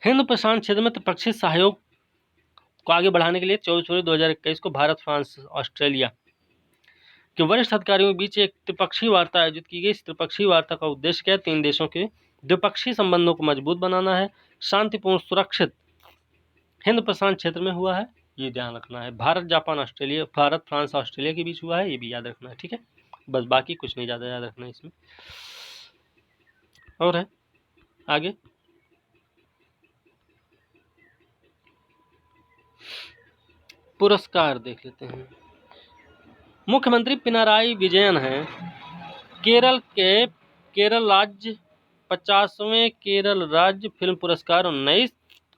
हिंद प्रशांत क्षेत्र में त्रिपक्षीय सहयोग को आगे बढ़ाने के लिए 24 फरवरी 2021 को भारत, फ्रांस, ऑस्ट्रेलिया कि वरिष्ठ अधिकारियों के बीच एक त्रिपक्षीय वार्ता आयोजित की गई। इस त्रिपक्षीय वार्ता का उद्देश्य क्या है? 3 देशों के द्विपक्षीय संबंधों को मजबूत बनाना है, शांतिपूर्ण सुरक्षित हिंद प्रशांत क्षेत्र में हुआ है, ये ध्यान रखना है। Bharat Japan Australia, Bharat France Australia के बीच हुआ है, ये भी याद रखना है। ठीक है, बस बाकी कुछ नहीं ज़्यादा याद रखना है इसमें। और है आगे, पुरस्कार देख लेते हैं। मुख्यमंत्री पिनाराई विजयन हैं। केरल राज्य 50वें केरल राज्य फिल्म पुरस्कार 19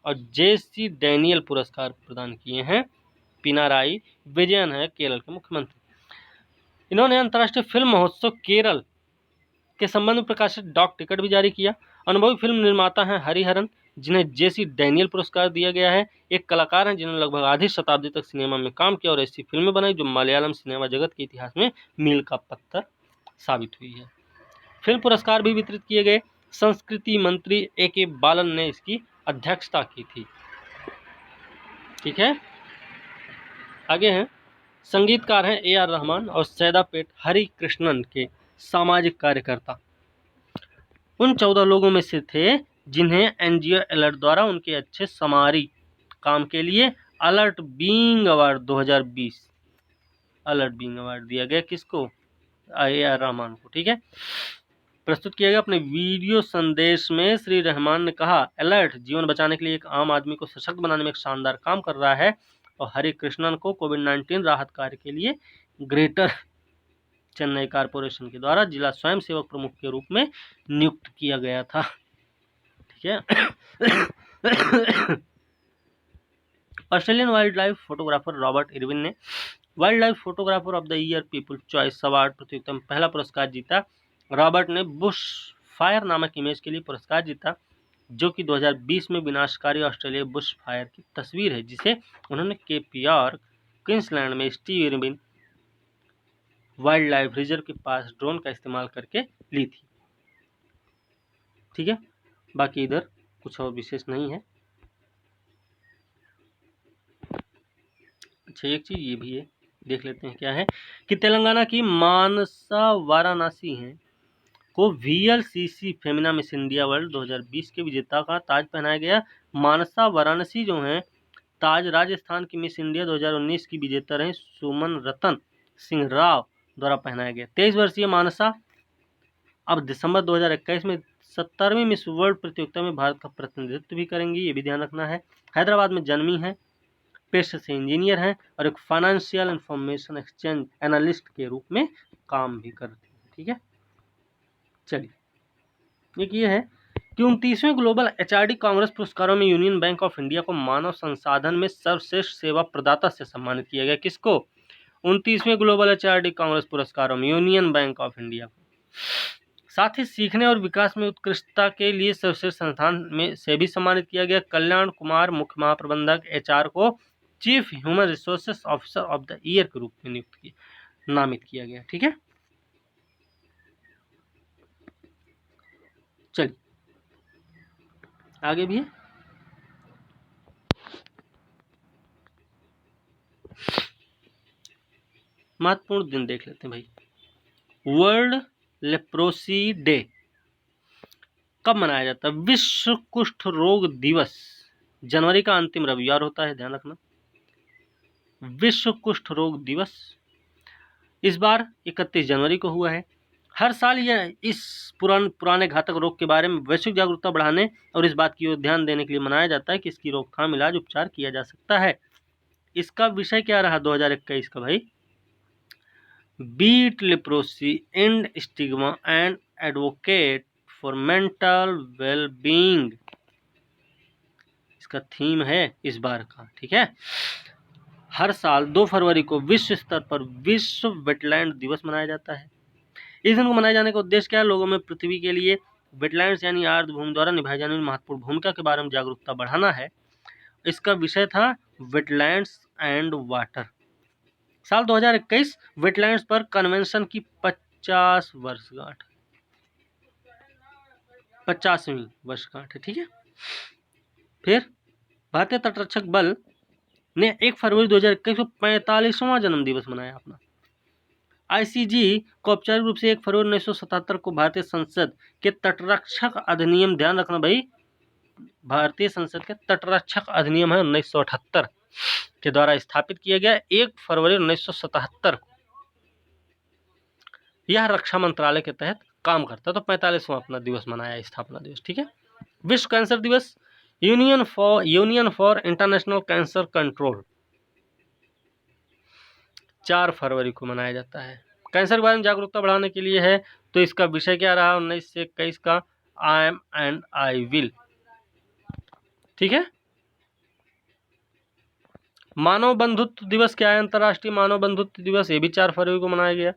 और जेसी डैनियल पुरस्कार प्रदान किए हैं। पिनाराई विजयन है केरल के मुख्यमंत्री। इन्होंने अंतर्राष्ट्रीय फिल्म महोत्सव केरल के संबंध में प्रकाशित डाक टिकट भी जारी किया। अनुभवी फिल्म निर्माता हैं हरिहरन, जिन्हें जेसी डैनियल पुरस्कार दिया गया है। एक कलाकार हैं जिन्होंने लगभग आधी शताब्दी तक सिनेमा में काम किया और ऐसी फिल्में बनाई जो मलयालम सिनेमा जगत के इतिहास में मील का पत्थर साबित हुई है। फिल्म पुरस्कार भी वितरित किए गए। संस्कृति मंत्री A.K. बालन ने इसकी अध्यक्षता की थी। ठीक है, आगे हैं, संगीतकार हैं A.R. रहमान और सैदापेट हरि कृष्णन के सामाजिक कार्यकर्ता। उन 14 लोगों में से थे जिन्हें एनजीओ अलर्ट द्वारा उनके अच्छे समारी काम के लिए alert being award 2020 alert being award दिया गया। किसको? A.R. रहमान को। ठीक है, प्रस्तुत किया गया। अपने वीडियो संदेश में श्री रहमान ने कहा, अलर्ट जीवन बचाने के लिए एक आम आदमी को सशक्त बनाने में एक शानदार काम कर रहा है और हरि कृष्णन को कोविड-19 राहत कार्य के लिए ग्रेटर चेन्नई कारपोरेशन के द्वारा जिला स्वयंसेवक प्रमुख के रूप में नियुक्त किया गया था। ठीक है, Australian wildlife photographer Robert Irwin ने wildlife photographer of the year people choice award प्रतियोगिता में पहला पुरस्कार जीता। रॉबर्ट ने बुश फायर नामक इमेज के लिए पुरस्कार जीता, जो कि 2020 में विनाशकारी ऑस्ट्रेलिया बुश फायर की तस्वीर है, जिसे उन्होंने केप यॉर्क क्वींसलैंड में Steve Irwin wild life reserve के पास ड्रोन का इस्तेमाल करके ली थी। ठीक है, बाकी इधर कुछ और विशेष नहीं है। अच्छा, एक चीज ये भी है, देख लेते हैं क्या है, कि तेलंगाना की मानसा वाराणसी हैं को VLCC Femina miss India world 2020 के विजेता का ताज पहनाया गया। मानसा वाराणसी जो हैं, ताज राजस्थान की मिस इंडिया 2019 की विजेता रहे सुमन रतन सिंह राव द्वारा पहनाया गया। 23 वर्षीय मानसा अब दिसंबर 2021 में 70वीं मिस वर्ल्ड प्रतियोगिता में भारत का प्रतिनिधित्व भी करेंगी, ये भी ध्यान रखना है। हैदराबाद में जन्मी है, पेशे से इंजीनियर हैं और एक फाइनेंशियल इंफॉर्मेशन एक्सचेंज एनालिस्ट के रूप में काम भी करती है। ठीक है, चलिए, एक ये है कि 29वें ग्लोबल HRD कांग्रेस पुरस्कारों में यूनियन बैंक ऑफ इंडिया को मानव संसाधन में सर्वश्रेष्ठ सेवा प्रदाता से सम्मानित किया गया। किसको? 29वें ग्लोबल HRD कांग्रेस पुरस्कारों में यूनियन बैंक ऑफ इंडिया को। साथ ही सीखने और विकास में उत्कृष्टता के लिए सर्वश्रेष्ठ संस्थान में से भी सम्मानित किया गया। कल्याण कुमार मुख्य महाप्रबंधक HR को chief human resources officer of the year के रूप में नामित किया गया। ठीक है, चलिए आगे भी है। महत्वपूर्ण दिन देख लेते हैं भाई। वर्ल्ड लेप्रोसी डे कब मनाया जाता है? विश्व कुष्ठ रोग दिवस जनवरी का अंतिम रविवार होता है, ध्यान रखना। विश्व कुष्ठ रोग दिवस इस बार 31 जनवरी को हुआ है। हर साल यह इस पुराने घातक रोग के बारे में वैश्विक जागरूकता बढ़ाने और इस बात की ओर ध्यान देने के लिए मनाया जाता है कि इसकी रोकथाम, इलाज, उपचार किया जा सकता है। इसका विषय क्या रहा 2021 का भाई? Beat leprosy, and stigma and advocate for mental wellbeing, इसका थीम है इस बार का। ठीक है, हर साल 2 फरवरी को विश्व स्तर पर विश्व वेटलैंड दिवस मनाया जाता है। इस दिन को मनाए जाने का उद्देश्य क्या है? लोगों में पृथ्वी के लिए वेटलैंड्स यानी आर्द्र भूमि द्वारा निभाई जाने वाली महत्वपूर्ण भूमिका के बारे में जागरूकता बढ़ाना है। इसका विषय था वेटलैंड्स एंड वाटर। साल 2021 वेटलैंड्स पर कन्वेंशन की 50 वर्षगांठ, 50वीं वर्षगांठ है। ठीक है, फिर भारतीय तटरक्षक बल ने 1 फरवरी 2021 को 45वां जन्म दिवस मनाया अपना। आईसीजी को औपचारिक रूप से 1 फरवरी 1977 को भारतीय संसद के तटरक्षक अधिनियम, ध्यान रखना भाई, भारतीय संसद के तटरक्षक अधिनियम है 1978 के द्वारा स्थापित किया गया 1 फरवरी 1977 को। यह रक्षा मंत्रालय के तहत काम करता है। तो 45वां अपना दिवस मनाया, स्थापना दिवस, ठीक है। विश्व कैंसर दिवस, union for international cancer control 4 फरवरी को मनाया जाता है। कैंसर के बारे में जागरूकता बढ़ाने के लिए है। तो इसका विषय क्या रहा 19 से 21 का, I am and I will, ठीक है। मानव बंधुत्व दिवस क्या है, अंतर्राष्ट्रीय मानव बंधुत्व दिवस, ये भी 4 फरवरी को मनाया गया।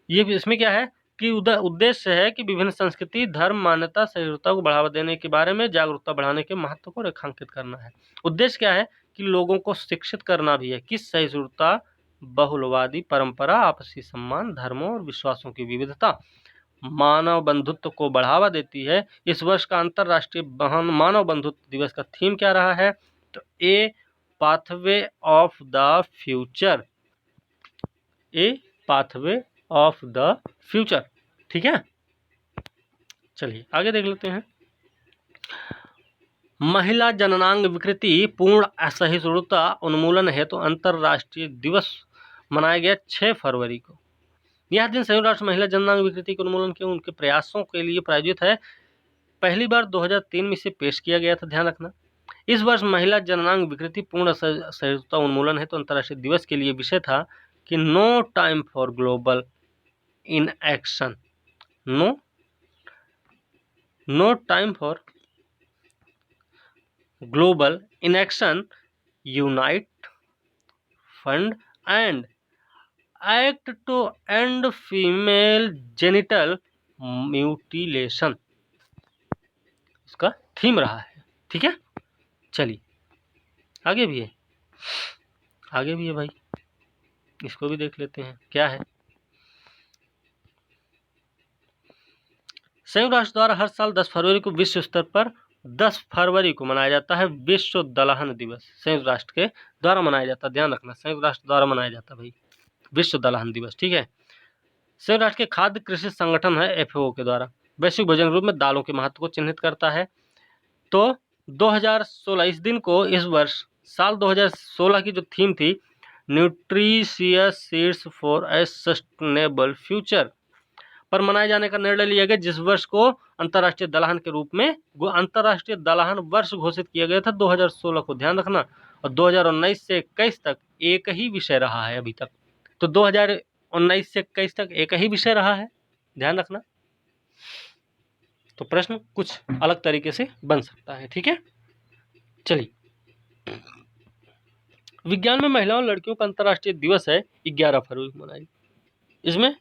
ये इसमें क्या है कि उद्देश्य है कि विभिन्न संस्कृति, धर्म, मान्यता, सहिष्णुता को बढ़ावा देने के बारे में जागरूकता बढ़ाने के महत्व को रेखांकित करना है। उद्देश्य क्या है कि लोगों को शिक्षित करना भी है कि सहिष्णुता, बहुलवादी परंपरा, आपसी सम्मान, धर्मों और विश्वासों की विविधता मानव बंधुत्व को बढ़ावा देती है। इस वर्ष का अंतर्राष्ट्रीय मानव बंधुत्व दिवस का थीम क्या रहा है, तो ए pathway of the future, A pathway of the future, ठीक है। चलिए आगे देख लेते हैं। महिला जननांग विकृति पूर्ण असहिष्णुता उन्मूलन हेतु अंतर्राष्ट्रीय दिवस मनाया गया 6 फरवरी को। यह दिन संयुक्त राष्ट्र महिला जननांग विकृति के उन्मूलन के उनके प्रयासों के लिए प्रायोजित है। पहली बार 2003 में इसे पेश किया गया था, ध्यान रखना। इस वर्ष महिला जननांग विकृति पूर्ण असहिष्णुता उन्मूलन हेतु अंतर्राष्ट्रीय दिवस के लिए विषय था कि no time for global in action, no time for global in action, unite, fund and act to end female genital mutilation, इसका थीम रहा है, ठीक है। चलिए आगे भी है भाई, इसको भी देख लेते हैं क्या है। संयुक्त राष्ट्र द्वारा हर साल 10 फरवरी को विश्व स्तर पर 10 फरवरी को मनाया जाता है विश्व दलहन दिवस। संयुक्त राष्ट्र के द्वारा मनाया जाता है, ध्यान रखना, संयुक्त राष्ट्र द्वारा मनाया जाता है भाई विश्व दलहन दिवस, ठीक है। संयुक्त राष्ट्र के खाद्य कृषि संगठन है एफएओ के द्वारा वैश्विक भोजन के रूप में दालों के महत्व को चिन्हित करता है। तो 2016 इस दिन को, इस वर्ष साल 2016 की जो थीम थी, nutritious seeds for a sustainable future पर मनाए जाने का निर्णय लिया गया, जिस वर्ष को अंतर्राष्ट्रीय दलहन के रूप में अंतर्राष्ट्रीय दलहन वर्ष घोषित किया गया था 2016 को, ध्यान रखना। और 2019 से 21 तक एक ही विषय रहा है अभी तक। तो 2019 से 21 तक एक ही विषय रहा है, ध्यान रखना। तो प्रश्न कुछ अलग तरीके से बन सकता है, ठीक है। चलिए, विज्ञान में महिलाओं लड़कियों का अंतर्राष्ट्रीय दिवस है 11 फरवरी को मनाई। इसमें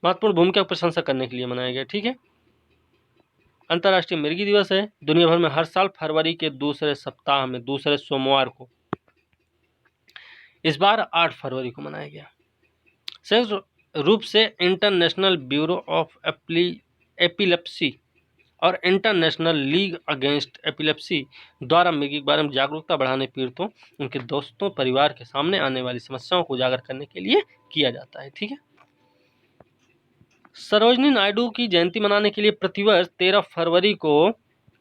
महत्वपूर्ण भूमिका की प्रशंसा करने के लिए मनाया गया, ठीक है। अंतर्राष्ट्रीय मिर्गी दिवस है दुनिया भर में हर साल फरवरी के दूसरे सप्ताह में दूसरे सोमवार को, इस बार 8 फरवरी को मनाया गया। संयुक्त रूप से इंटरनेशनल ब्यूरो ऑफ एपिलेप्सी और इंटरनेशनल लीग अगेंस्ट एपिलेप्सी द्वारा मिर्गी के बारे में जागरूकता बढ़ाने, पीड़ितों, उनके दोस्तों, परिवार के सामने आने वाली समस्याओं को उजागर करने के लिए किया जाता है, ठीक है। सरोजिनी नायडू की जयंती मनाने के लिए प्रतिवर्ष 13 फरवरी को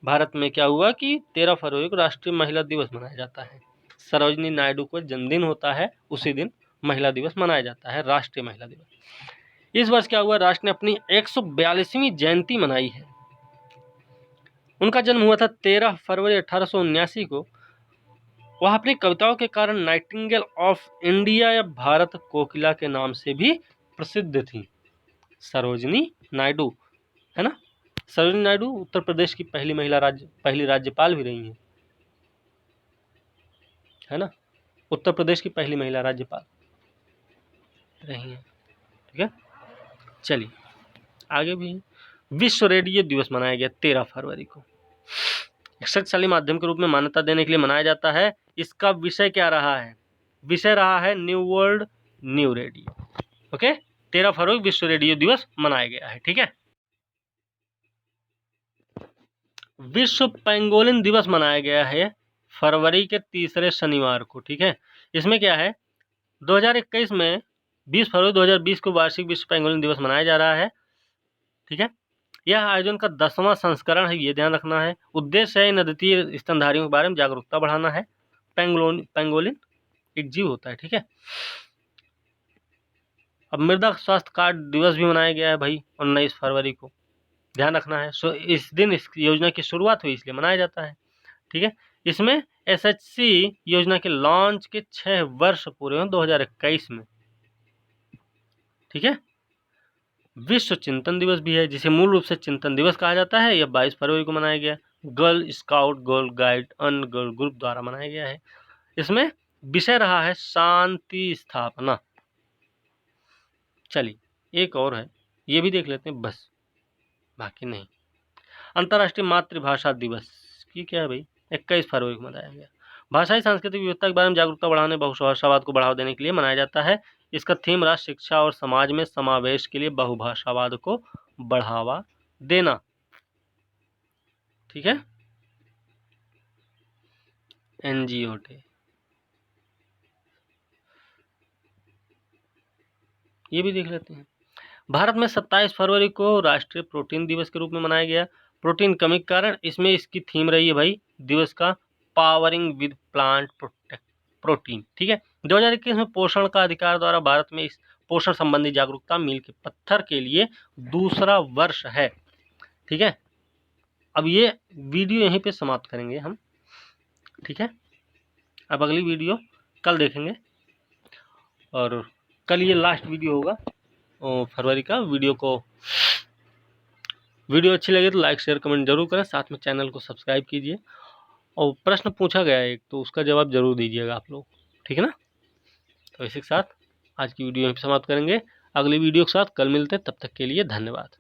भारत में क्या हुआ कि 13 फरवरी को राष्ट्रीय महिला दिवस मनाया जाता है। सरोजिनी नायडू को जन्मदिन होता है, उसी दिन महिला दिवस मनाया जाता है, राष्ट्रीय महिला दिवस। इस वर्ष क्या हुआ, राष्ट्र ने अपनी 142वीं जयंती मनाई है। उनका जन्म हुआ था 13 फरवरी 1879 को। वह अपनी कविताओं के कारण नाइटिंगेल ऑफ इंडिया या भारत कोकिला के नाम से भी प्रसिद्ध थी। सरोजिनी नायडू, है ना। सरोजिनी नायडू उत्तर प्रदेश की पहली राज्यपाल भी रही हैं, है ना। उत्तर प्रदेश की पहली महिला राज्यपाल रही हैं, ठीक है। चलिए आगे भी, विश्व रेडियो दिवस मनाया गया 13 फरवरी को। एक शक्तिशाली माध्यम के रूप में मान्यता देने के लिए मनाया जाता है। इसका विषय क्या रहा है, विषय रहा है new world new radio, okay. 13 फरवरी विश्व रेडियो दिवस मनाया गया है, ठीक है। विश्व पेंगोलिन दिवस मनाया गया है फरवरी के तीसरे शनिवार को, ठीक है। इसमें क्या है, 2021 में 20 फरवरी 2020 को वार्षिक विश्व पेंगोलिन दिवस मनाया जा रहा है। ठीक है, यह आयोजन का 10वां संस्करण है, ये ध्यान रखना है। उद्देश्य है इन अद्वितीय स्तनधारियों के बारे में जागरूकता बढ़ाना है। पेंगोलिन एक जीव होता है। ठीक है, अब मृदा स्वास्थ्य कार्ड दिवस भी मनाया गया है भाई 19 फरवरी को, ध्यान रखना है। सो इस दिन इस योजना की शुरुआत हुई इसलिए मनाया जाता है। ठीक है, इसमें SHC योजना के लॉन्च के 6 वर्ष पूरे हुए 2021 में। ठीक है, विश्व चिंतन दिवस भी है, जिसे मूल रूप से चिंतन दिवस कहा जाता है। यह 22 फरवरी को मनाया गया। गर्ल स्काउट, गर्ल गाइड, अन्य गर्ल ग्रुप द्वारा मनाया गया है। इसमें विषय रहा है शांति स्थापना। चलिए एक और है, ये भी देख लेते हैं बस, बाकी नहीं। अंतर्राष्ट्रीय मातृभाषा दिवस की क्या है भाई, 21 फरवरी को मनाया गया। भाषाई सांस्कृतिक विविधता के बारे में जागरूकता बढ़ाने, बहुभाषावाद को बढ़ावा देने के लिए मनाया जाता है। इसका थीम राष्ट्र शिक्षा और समाज में समावेश के लिए बहुभाषावाद को बढ़ावा देना। ठीक है, NGO डे, ये भी देख लेते हैं। भारत में 27 फरवरी को राष्ट्रीय प्रोटीन दिवस के रूप में मनाया गया। प्रोटीन कमी के कारण इसमें इसकी थीम रही है भाई दिवस का पावरिंग विद प्लांट प्रोटीन। ठीक है, 2021 में पोषण का अधिकार द्वारा भारत में इस पोषण संबंधी जागरूकता मील के पत्थर के लिए दूसरा वर्ष है। ठीक है, अब ये वीडियो यहीं पे समाप्त करेंगे हम। ठीक है, अब अगली वीडियो कल देखेंगे, और कल ये लास्ट वीडियो होगा फरवरी का। वीडियो अच्छी लगे तो लाइक शेयर कमेंट जरूर करें, साथ में चैनल को सब्सक्राइब कीजिए, और प्रश्न पूछा गया है एक, तो उसका जवाब जरूर दीजिएगा आप लोग। ठीक है ना, तो इसी के साथ आज की वीडियो यहीं समाप्त करेंगे। अगली वीडियो के साथ कल मिलते हैं, तब तक के लिए धन्यवाद।